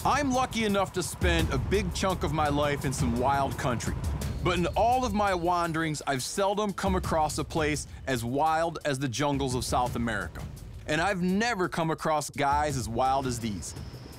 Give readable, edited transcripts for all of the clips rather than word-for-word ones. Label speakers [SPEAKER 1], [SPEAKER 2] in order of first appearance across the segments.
[SPEAKER 1] I'm lucky enough to spend a big chunk of my life in some wild country. But in all of my wanderings, I've seldom come across a place as wild as the jungles of South America. And I've never come across guys as wild as these.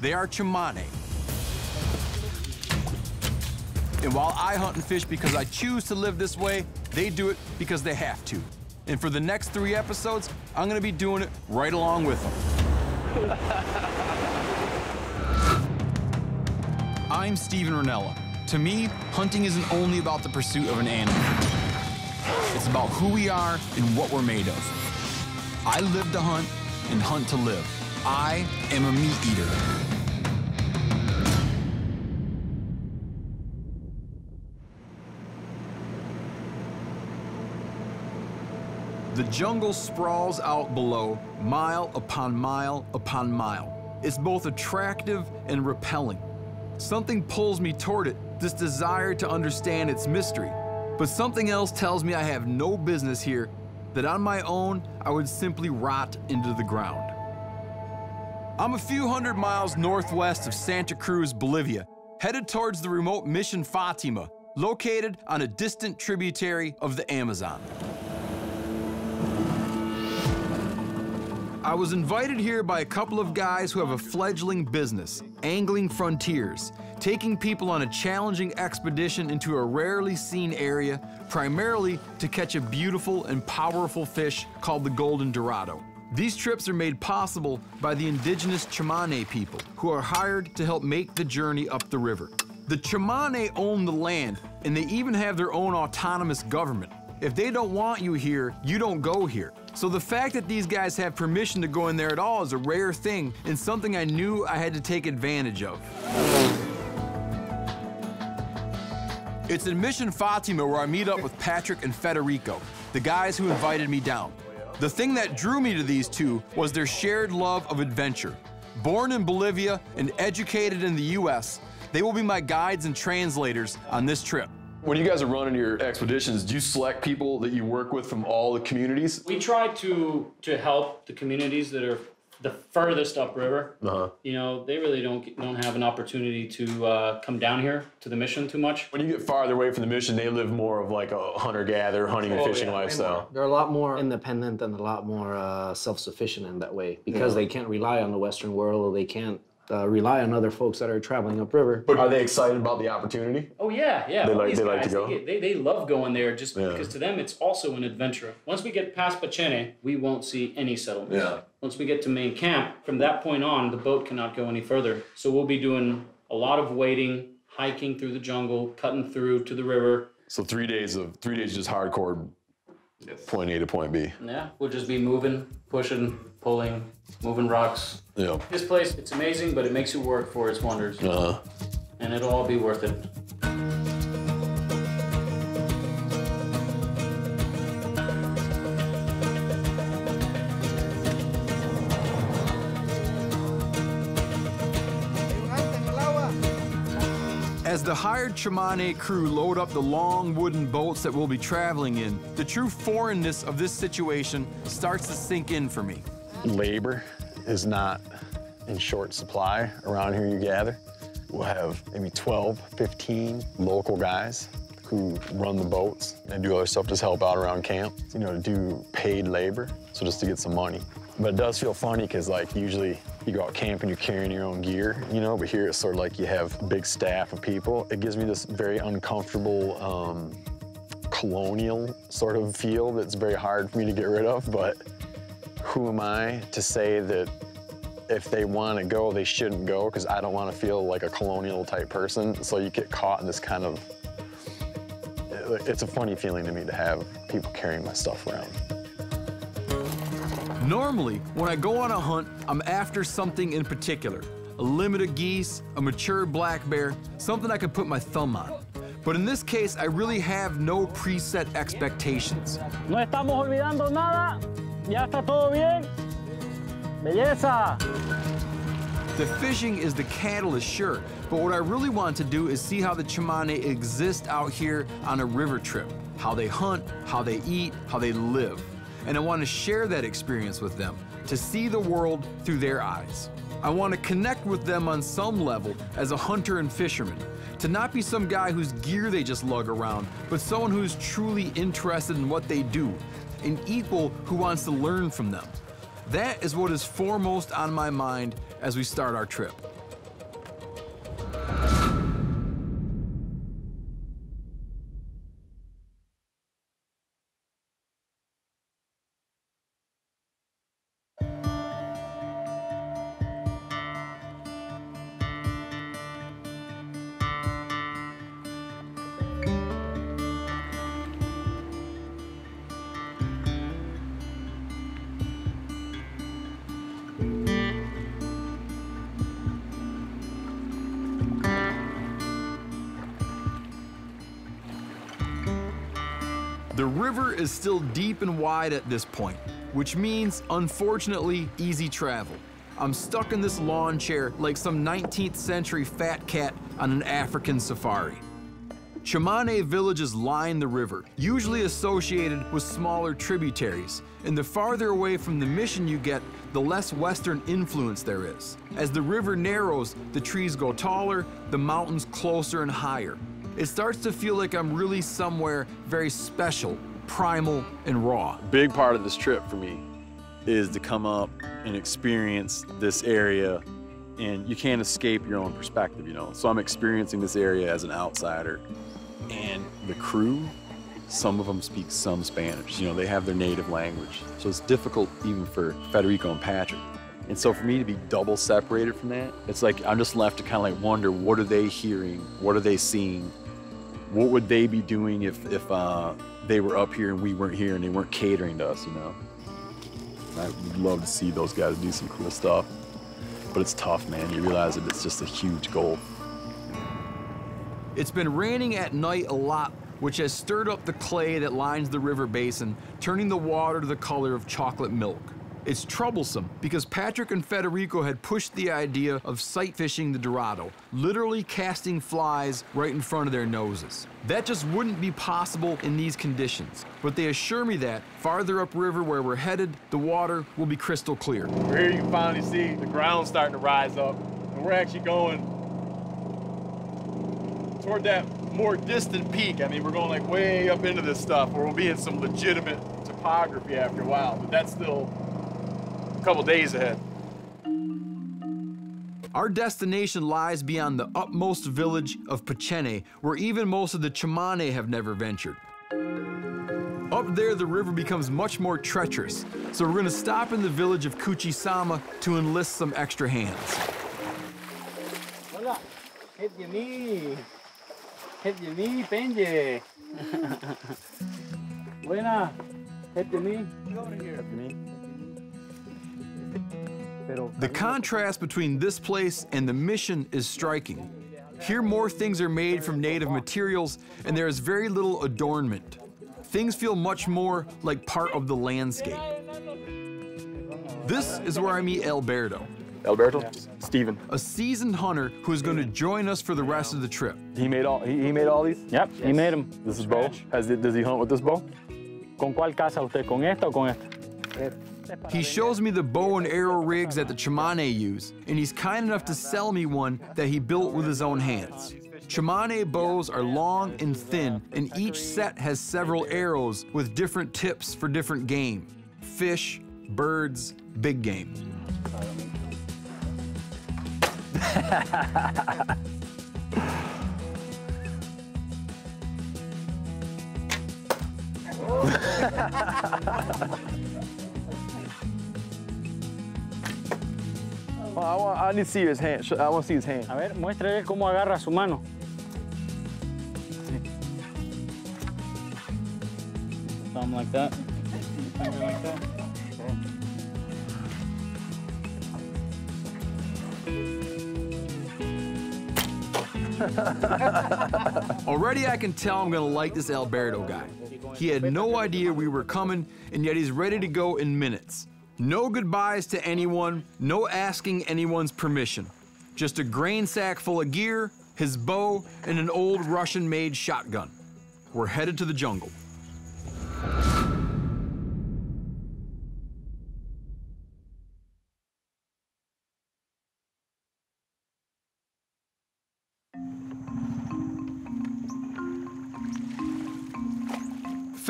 [SPEAKER 1] They are chamane. And while I hunt and fish because I choose to live this way, they do it because they have to. And for the next 3 episodes, I'm gonna be doing it right along with them. I'm Steven Ranella. To me, hunting isn't only about the pursuit of an animal. It's about who we are and what we're made of. I live to hunt and hunt to live. I am a meat eater. The jungle sprawls out below, mile upon mile upon mile. It's both attractive and repelling. Something pulls me toward it, this desire to understand its mystery. But something else tells me I have no business here, that on my own, I would simply rot into the ground. I'm a few hundred miles northwest of Santa Cruz, Bolivia, headed towards the remote Mission Fatima, located on a distant tributary of the Amazon. I was invited here by a couple of guys who have a fledgling business, Angling Frontiers, taking people on a challenging expedition into a rarely seen area, primarily to catch a beautiful and powerful fish called the golden dorado. These trips are made possible by the indigenous chamane people, who are hired to help make the journey up the river. The chamane own the land, and they even have their own autonomous government. If they don't want you here, you don't go here. So the fact that these guys have permission to go in there at all is a rare thing and something I knew I had to take advantage of. It's in Mission Fatima where I meet up with Patrick and Federico, the guys who invited me down. The thing that drew me to these two was their shared love of adventure. Born in Bolivia and educated in the US, they will be my guides and translators on this trip.
[SPEAKER 2] When you guys are running your expeditions, do you select people that you work with from all the communities?
[SPEAKER 3] We try to help the communities that are the furthest upriver. You know, they really don't have an opportunity to come down here to the mission too much.
[SPEAKER 2] When you get farther away from the mission, they live more of like a hunter-gatherer, hunting and fishing lifestyle.
[SPEAKER 4] They're a lot more independent and a lot more self-sufficient in that way because they can't rely on the Western world, or they can't rely on other folks that are traveling upriver.
[SPEAKER 2] But are they excited about the opportunity?
[SPEAKER 3] Oh yeah, yeah.
[SPEAKER 2] They like to go?
[SPEAKER 3] They love going there just because to them it's also an adventure. Once we get past Pachene, we won't see any settlements.
[SPEAKER 2] Yeah.
[SPEAKER 3] Once we get to main camp, from that point on, the boat cannot go any further. So we'll be doing a lot of wading, hiking through the jungle, cutting through to the river.
[SPEAKER 2] So 3 days just hardcore point A to point B.
[SPEAKER 3] Yeah, we'll just be moving, pushing, pulling, moving rocks.
[SPEAKER 2] Yeah.
[SPEAKER 3] This place, it's amazing, but it makes you work for its wonders. And it'll all be worth it.
[SPEAKER 1] As the hired chamane crew load up the long wooden boats that we'll be traveling in, the true foreignness of this situation starts to sink in for me.
[SPEAKER 5] Labor is not in short supply around here you gather. We'll have maybe 12, 15 local guys who run the boats and do other stuff, just help out around camp, you know, to do paid labor, so just to get some money. But it does feel funny because, like, usually you go out camping, you're carrying your own gear, you know, but here it's sort of like you have a big staff of people. It gives me this very uncomfortable, colonial sort of feel that's very hard for me to get rid of, but who am I to say that if they want to go, they shouldn't go, because I don't want to feel like a colonial type person. So you get caught in this kind of, it's a funny feeling to me to have people carrying my stuff around.
[SPEAKER 1] Normally, when I go on a hunt, I'm after something in particular. A limit of geese, a mature black bear, something I can put my thumb on. But in this case, I really have no preset expectations.
[SPEAKER 6] No estamos olvidando nada. Ya está todo bien. Belleza.
[SPEAKER 1] The fishing is the catalyst, sure, but what I really want to do is see how the chamane exist out here on a river trip. How they hunt, how they eat, how they live. And I want to share that experience with them, to see the world through their eyes. I want to connect with them on some level as a hunter and fisherman, to not be some guy whose gear they just lug around, but someone who's truly interested in what they do, an equal who wants to learn from them. That is what is foremost on my mind as we start our trip. The river is still deep and wide at this point, which means, unfortunately, easy travel. I'm stuck in this lawn chair like some 19th century fat cat on an African safari. Chamane villages line the river, usually associated with smaller tributaries, and the farther away from the mission you get, the less Western influence there is. As the river narrows, the trees go taller, the mountains closer and higher. It starts to feel like I'm really somewhere very special, primal, and raw.
[SPEAKER 5] A big part of this trip for me is to come up and experience this area, and you can't escape your own perspective, you know? So I'm experiencing this area as an outsider, and the crew, some of them speak some Spanish. You know, they have their native language. So it's difficult even for Federico and Patrick. And so for me to be double separated from that, it's like I'm just left to kind of like wonder, what are they hearing? What are they seeing? What would they be doing if they were up here and we weren't here and they weren't catering to us, you know? I would love to see those guys do some cool stuff, but it's tough, man. You realize that it's just a huge goal.
[SPEAKER 1] It's been raining at night a lot, which has stirred up the clay that lines the river basin, turning the water to the color of chocolate milk. It's troublesome because Patrick and Federico had pushed the idea of sight fishing the Dorado, literally casting flies right in front of their noses. That just wouldn't be possible in these conditions, but they assure me that farther upriver where we're headed, the water will be crystal clear.
[SPEAKER 5] Here you can finally see the ground starting to rise up, and we're actually going toward that more distant peak. I mean, we're going like way up into this stuff where we'll be in some legitimate topography after a while, but that's still a couple days ahead.
[SPEAKER 1] Our destination lies beyond the utmost village of Pachene, where even most of the Chamane have never ventured. Up there, the river becomes much more treacherous, so we're gonna stop in the village of Kuchisama to enlist some extra hands.
[SPEAKER 6] Hola, hit your knee. Hit your knee, Benji. Buena, hit your knee. Over here.
[SPEAKER 1] The contrast between this place and the mission is striking. Here, more things are made from native materials, and there is very little adornment. Things feel much more like part of the landscape. This is where I meet Alberto.
[SPEAKER 5] Alberto? Steven.
[SPEAKER 1] A seasoned hunter who is going to join us for the rest of the trip.
[SPEAKER 5] He made all these?
[SPEAKER 6] Yep, he made them.
[SPEAKER 5] This is bow? Does he hunt with this bow?
[SPEAKER 6] ¿Con cuál casa usted? ¿Con esta o con esta?
[SPEAKER 1] He shows me the bow and arrow rigs that the Chamane use, and he's kind enough to sell me one that he built with his own hands. Chamane bows are long and thin, and each set has several arrows with different tips for different game: fish, birds, big game.
[SPEAKER 5] I need to see his hand. I want to see his hand.
[SPEAKER 6] A ver, muéstrele cómo agarra su mano. Something like that. Something like that.
[SPEAKER 1] Already I can tell I'm gonna like this Alberto guy. He had no idea we were coming, and yet he's ready to go in minutes. No goodbyes to anyone, no asking anyone's permission. Just a grain sack full of gear, his bow, and an old Russian-made shotgun. We're headed to the jungle.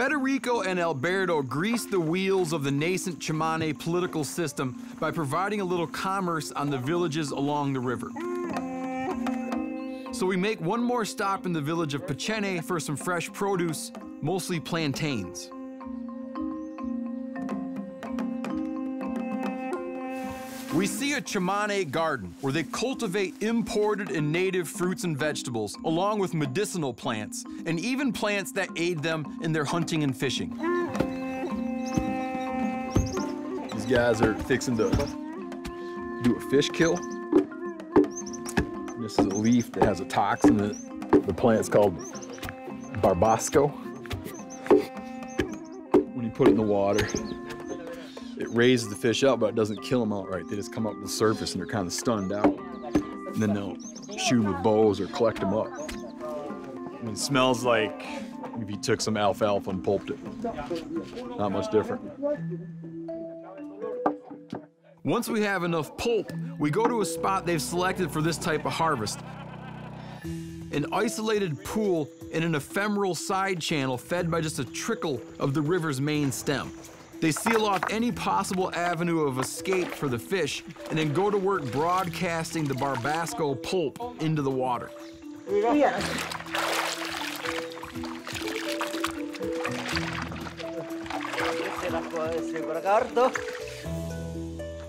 [SPEAKER 1] Federico and Alberto greased the wheels of the nascent Chimane political system by providing a little commerce on the villages along the river. So we make one more stop in the village of Pachene for some fresh produce, mostly plantains. We see a Chimane garden where they cultivate imported and native fruits and vegetables, along with medicinal plants, and even plants that aid them in their hunting and fishing.
[SPEAKER 2] These guys are fixing to do a fish kill. This is a leaf that has a toxin in it. The plant's called barbasco. When you put it in the water, it raises the fish up, but it doesn't kill them outright. They just come up to the surface and they're kind of stunned out. And then they'll shoot them with bows or collect them up. And it smells like if you took some alfalfa and pulped it. Not much different.
[SPEAKER 1] Once we have enough pulp, we go to a spot they've selected for this type of harvest. An isolated pool in an ephemeral side channel fed by just a trickle of the river's main stem. They seal off any possible avenue of escape for the fish and then go to work broadcasting the barbasco pulp into the water.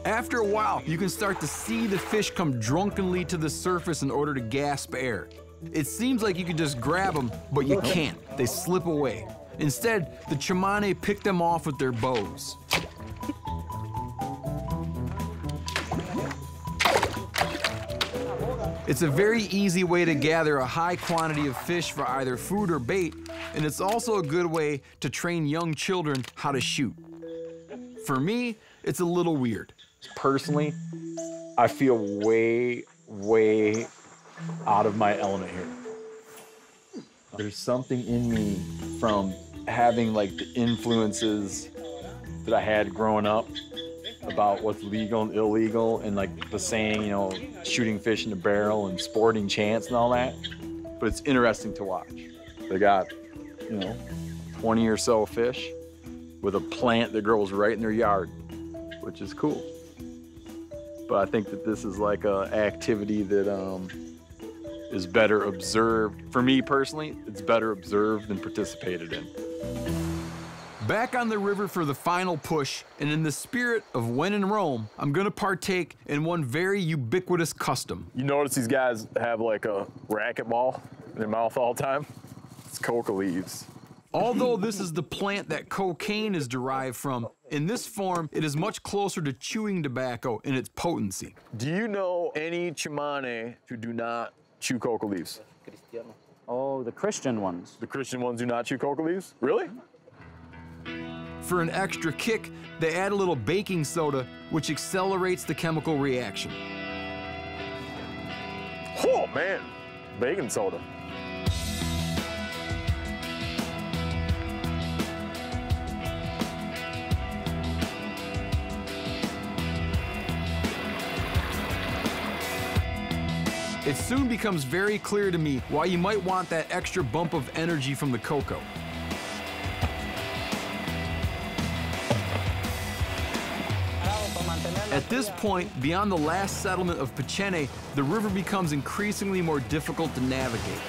[SPEAKER 1] After a while, you can start to see the fish come drunkenly to the surface in order to gasp air. It seems like you could just grab them, but you can't. They slip away. Instead, the Chimane pick them off with their bows. It's a very easy way to gather a high quantity of fish for either food or bait, and it's also a good way to train young children how to shoot. For me, it's a little weird.
[SPEAKER 2] Personally, I feel way out of my element here. There's something in me from having like the influences that I had growing up about what's legal and illegal, and like the saying, you know, shooting fish in a barrel and sporting chance and all that. But it's interesting to watch. They got, you know, 20 or so fish with a plant that grows right in their yard, which is cool. But I think that this is like an activity that is better observed. For me personally, it's better observed than participated in.
[SPEAKER 1] Back on the river for the final push, and in the spirit of when in Rome, I'm gonna partake in one very ubiquitous custom.
[SPEAKER 2] You notice these guys have like a racquetball in their mouth all the time? It's coca leaves.
[SPEAKER 1] Although this is the plant that cocaine is derived from, in this form, it is much closer to chewing tobacco in its potency.
[SPEAKER 2] Do you know any Chimane who do not chew coca leaves?
[SPEAKER 6] Oh, the Christian ones.
[SPEAKER 2] The Christian ones do not chew coca leaves? Really?
[SPEAKER 1] For an extra kick, they add a little baking soda, which accelerates the chemical reaction.
[SPEAKER 2] Oh man, baking soda.
[SPEAKER 1] It soon becomes very clear to me why you might want that extra bump of energy from the cocoa. At this point, beyond the last settlement of Pachene, the river becomes increasingly more difficult to navigate.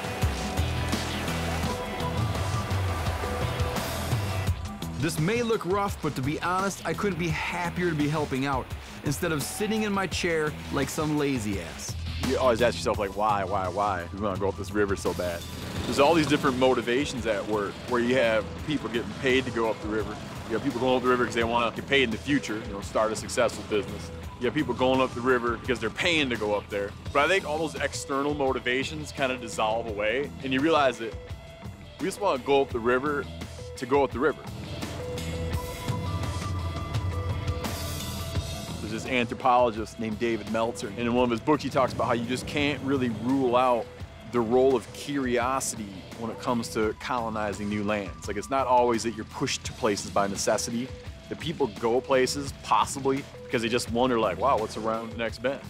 [SPEAKER 1] This may look rough, but to be honest, I couldn't be happier to be helping out, instead of sitting in my chair like some lazy ass.
[SPEAKER 2] You always ask yourself, like, why? We want to go up this river so bad. There's all these different motivations at work, where you have people getting paid to go up the river. You have people going up the river because they want to get paid in the future, you know, start a successful business. You have people going up the river because they're paying to go up there. But I think all those external motivations kind of dissolve away, and you realize that we just want to go up the river to go up the river. There's this anthropologist named David Meltzer, and in one of his books he talks about how you just can't really rule out the role of curiosity when it comes to colonizing new lands. Like, it's not always that you're pushed to places by necessity. That people go places, possibly, because they just wonder, like, wow, what's around the next bend?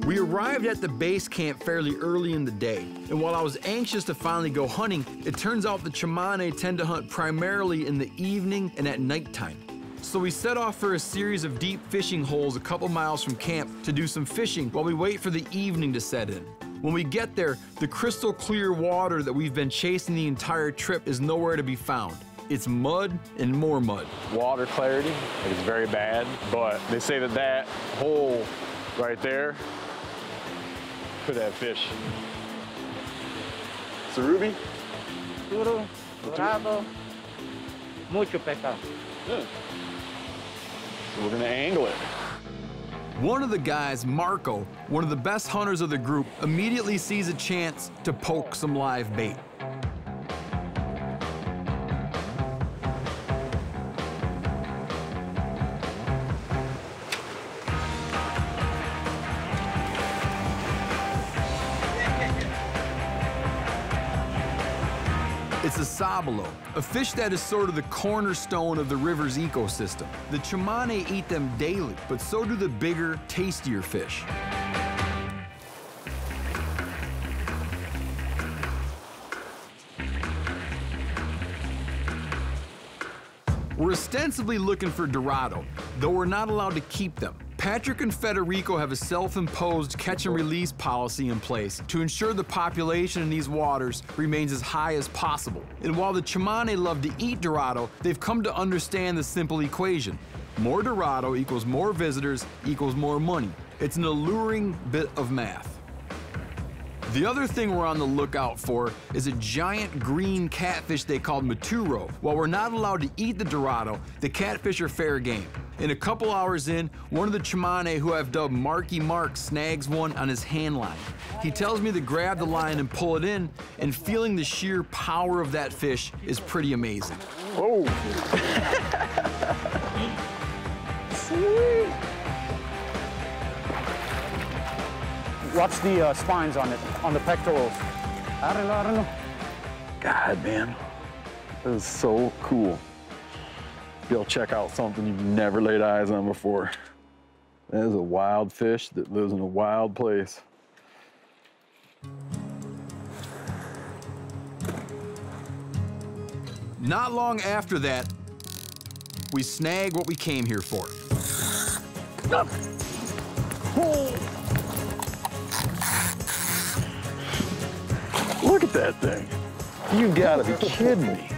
[SPEAKER 1] We arrived at the base camp fairly early in the day, and while I was anxious to finally go hunting, it turns out the Tsimane tend to hunt primarily in the evening and at nighttime. So we set off for a series of deep fishing holes a couple miles from camp to do some fishing while we wait for the evening to set in. When we get there, the crystal clear water that we've been chasing the entire trip is nowhere to be found. It's mud and more mud.
[SPEAKER 5] Water clarity is very bad, but they say that that hole right there could have fish. Sarubi?
[SPEAKER 6] Suru, dorado, mucho pescado.
[SPEAKER 5] Good. So we're gonna angle it.
[SPEAKER 1] One of the guys, Marco, one of the best hunters of the group, immediately sees a chance to poke some live bait. It's a sabalo, a fish that is sort of the cornerstone of the river's ecosystem. The Tsimane eat them daily, but so do the bigger, tastier fish. We're ostensibly looking for Dorado, though we're not allowed to keep them. Patrick and Federico have a self-imposed catch-and-release policy in place to ensure the population in these waters remains as high as possible. And while the Tsimane love to eat Dorado, they've come to understand the simple equation. More Dorado equals more visitors equals more money. It's an alluring bit of math. The other thing we're on the lookout for is a giant green catfish they call maturo. While we're not allowed to eat the Dorado, the catfish are fair game. And a couple hours in, one of the Tsimane who I've dubbed Marky Mark snags one on his hand line. He tells me to grab the line and pull it in, and feeling the sheer power of that fish is pretty amazing.
[SPEAKER 5] Oh! Sweet!
[SPEAKER 6] Watch the spines on it, on the pectorals. I don't know.
[SPEAKER 5] God, man, this is so cool. You'll check out something you've never laid eyes on before. That is a wild fish that lives in a wild place.
[SPEAKER 1] Not long after that, we snag what we came here for.
[SPEAKER 5] Look at that thing. You gotta be kidding me.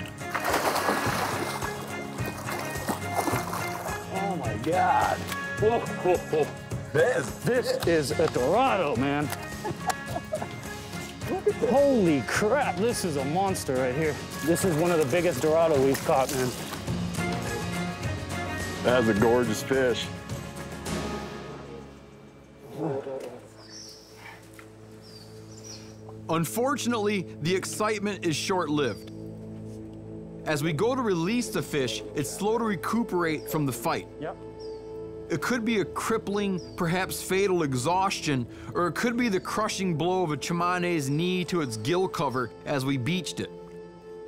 [SPEAKER 5] Oh my God.
[SPEAKER 6] This is a Dorado, man. Holy crap, this is a monster right here. This is one of the biggest Dorado we've caught, man.
[SPEAKER 5] That's a gorgeous fish.
[SPEAKER 1] Unfortunately, the excitement is short-lived. As we go to release the fish, it's slow to recuperate from the fight.
[SPEAKER 6] Yep.
[SPEAKER 1] It could be a crippling, perhaps fatal exhaustion, or it could be the crushing blow of a Tsimane's knee to its gill cover as we beached it.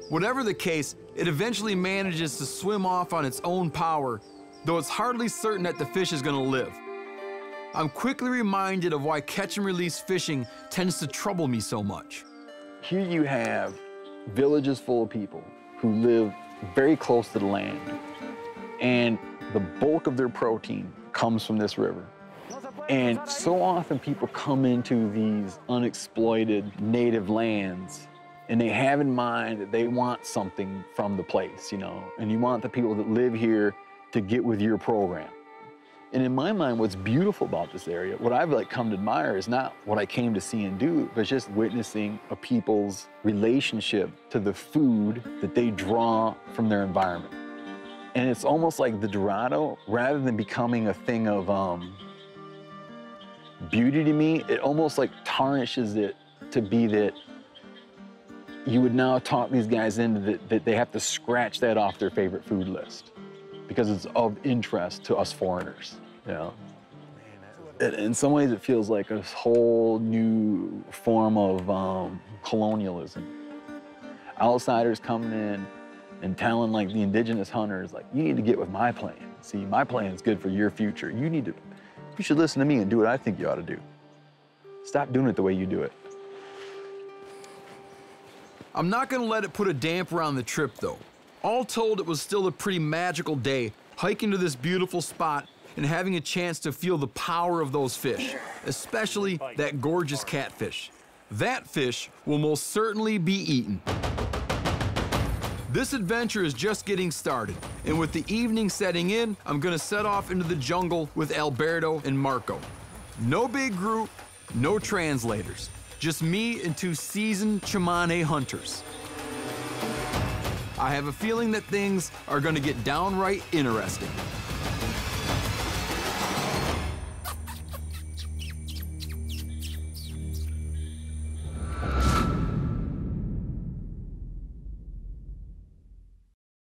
[SPEAKER 1] Whatever the case, it eventually manages to swim off on its own power, though it's hardly certain that the fish is going to live. I'm quickly reminded of why catch and release fishing tends to trouble me so much.
[SPEAKER 2] Here you have villages full of people who live very close to the land, and the bulk of their protein comes from this river. And so often people come into these unexploited native lands and they have in mind that they want something from the place, you know, and you want the people that live here to get with your program. And in my mind, what's beautiful about this area, what I've come to admire is not what I came to see and do, but just witnessing a people's relationship to the food that they draw from their environment. And it's almost like the Dorado, rather than becoming a thing of beauty to me, it almost tarnishes it to be that you would now talk these guys into that they have to scratch that off their favorite food list because it's of interest to us foreigners, you know? In some ways, it feels like a whole new form of colonialism. Outsiders coming in and telling the indigenous hunters, you need to get with my plan. See, my plan is good for your future. You should listen to me and do what I think you ought to do.
[SPEAKER 5] Stop doing it the way you do it.
[SPEAKER 1] I'm not gonna let it put a damper on the trip though. All told, it was still a pretty magical day, hiking to this beautiful spot and having a chance to feel the power of those fish, especially that gorgeous catfish. That fish will most certainly be eaten. This adventure is just getting started, and with the evening setting in, I'm gonna set off into the jungle with Alberto and Marco. No big group, no translators, just me and 2 seasoned chamane hunters. I have a feeling that things are gonna get downright interesting.